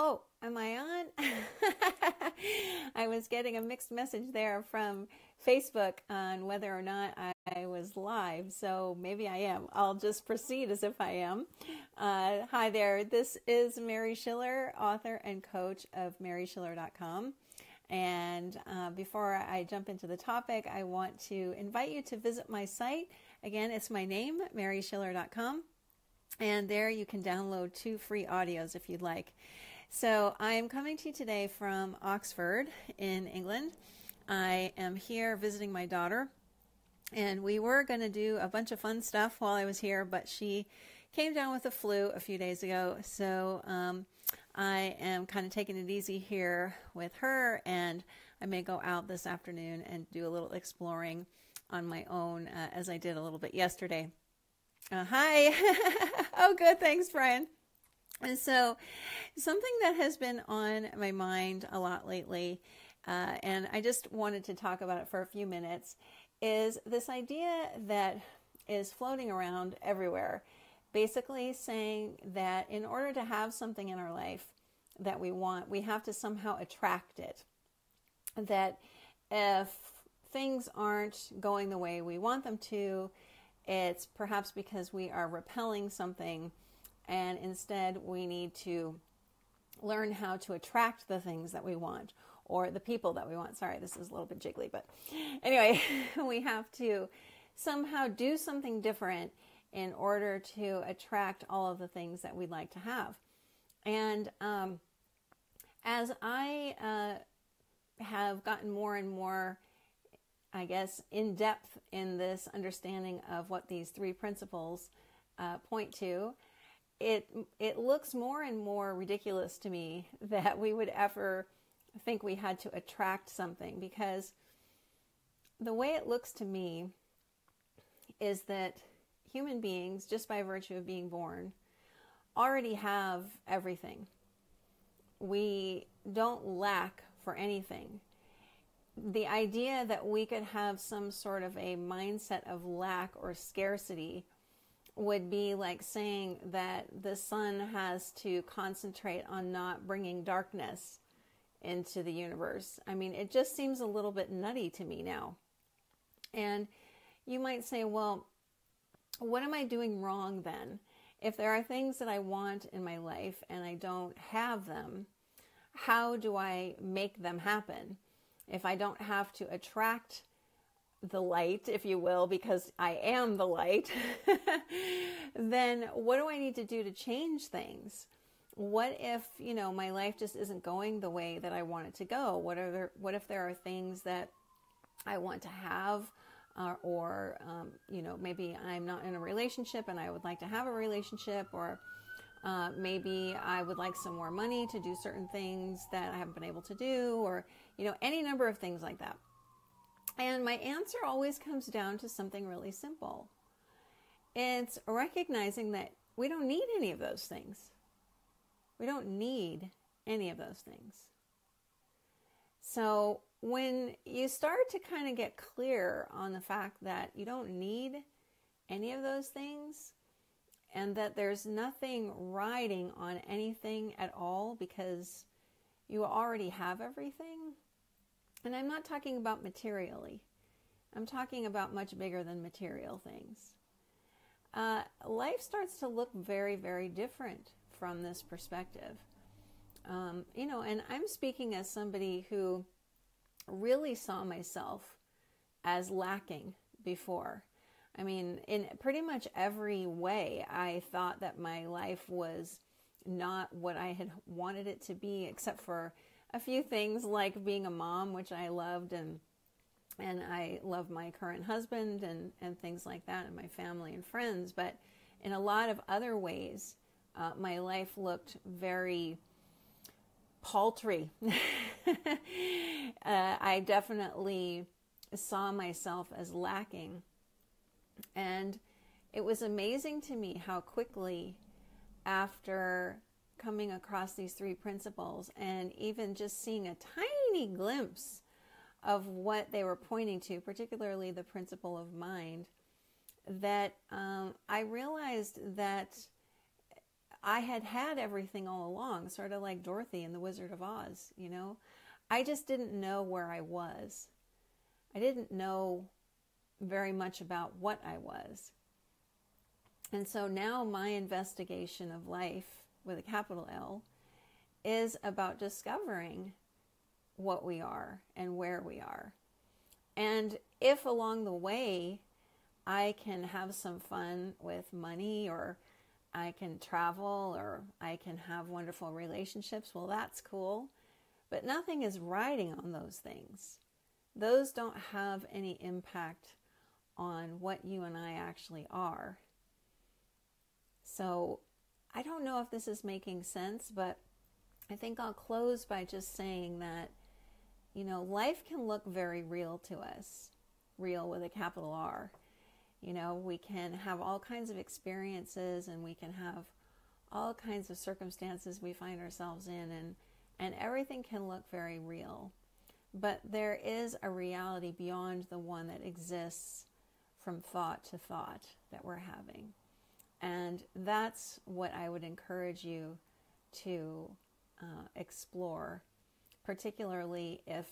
Oh, am I on? I was getting a mixed message there from Facebook on whether or not I was live, so maybe I am. I'll just proceed as if I am. Hi there, this is Mary Schiller, author and coach of maryschiller.com. And before I jump into the topic, I want to invite you to visit my site. Again, it's my name, maryschiller.com. And there you can download 2 free audios if you'd like. So I'm coming to you today from Oxford in England. I am here visiting my daughter, and we were going to do a bunch of fun stuff while I was here, but she came down with the flu a few days ago. So I am kind of taking it easy here with her, and I may go out this afternoon and do a little exploring on my own, as I did a little bit yesterday. Hi. Oh, good. Thanks, Brian. And so something that has been on my mind a lot lately, and I just wanted to talk about it for a few minutes, is this idea that is floating around everywhere, basically saying that in order to have something in our life that we want, we have to somehow attract it. That if things aren't going the way we want them to, it's perhaps because we are repelling something, and instead we need to learn how to attract the things that we want, or the people that we want. Sorry, this is a little bit jiggly, but anyway, we have to somehow do something different in order to attract all of the things that we'd like to have. And as I have gotten more and more, I guess, in depth in this understanding of what these 3 principles point to, it looks more and more ridiculous to me that we would ever think we had to attract something, because the way it looks to me is that human beings, just by virtue of being born, already have everything. We don't lack for anything. The idea that we could have some sort of a mindset of lack or scarcity would be like saying that the sun has to concentrate on not bringing darkness into the universe. I mean, it just seems a little bit nutty to me now. And you might say, well, what am I doing wrong then? If there are things that I want in my life and I don't have them, how do I make them happen? If I don't have to attract the light, if you will, because I am the light, then what do I need to do to change things? What if, my life just isn't going the way that I want it to go? What if there are things that I want to have, or maybe I'm not in a relationship and I would like to have a relationship, or maybe I would like some more money to do certain things that I haven't been able to do, or, any number of things like that. And my answer always comes down to something really simple. It's recognizing that we don't need any of those things. We don't need any of those things. So when you start to kind of get clear on the fact that you don't need any of those things, and that there's nothing riding on anything at all because you already have everything. And I'm not talking about materially. I'm talking about much bigger than material things. Life starts to look very, very different from this perspective. And I'm speaking as somebody who really saw myself as lacking before. I mean, in pretty much every way, I thought that my life was not what I had wanted it to be, except for a few things like being a mom, which I loved, and I love my current husband and things like that, and my family and friends. But in a lot of other ways, my life looked very paltry. I definitely saw myself as lacking. And it was amazing to me how quickly, after coming across these 3 principles and even just seeing a tiny glimpse of what they were pointing to, particularly the principle of mind, that I realized that I had everything all along, sort of like Dorothy in The Wizard of Oz, you know. I just didn't know where I was. I didn't know very much about what I was. And so now my investigation of life with a capital L is about discovering what we are and where we are. And if along the way I can have some fun with money, or I can travel, or I can have wonderful relationships, well, that's cool. But nothing is riding on those things. Those don't have any impact on what you and I actually are. So I don't know if this is making sense, but I think I'll close by just saying that, you know, life can look very real to us, real with a capital R. You know, we can have all kinds of experiences, and we can have all kinds of circumstances we find ourselves in, and everything can look very real. But there is a reality beyond the one that exists from thought to thought that we're having. And that's what I would encourage you to explore, particularly if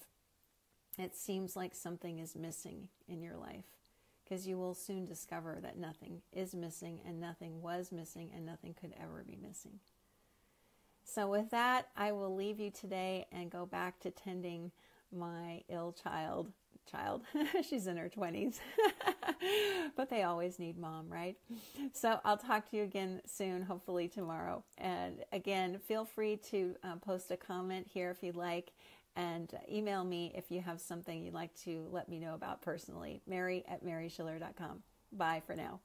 it seems like something is missing in your life, because you will soon discover that nothing is missing, and nothing was missing, and nothing could ever be missing. So with that, I will leave you today and go back to tending my ill child. She's in her 20s, but they always need mom, right? So I'll talk to you again soon, hopefully tomorrow. And again, feel free to post a comment here if you'd like, and email me if you have something you'd like to let me know about personally. Mary@maryschiller.com. Bye for now.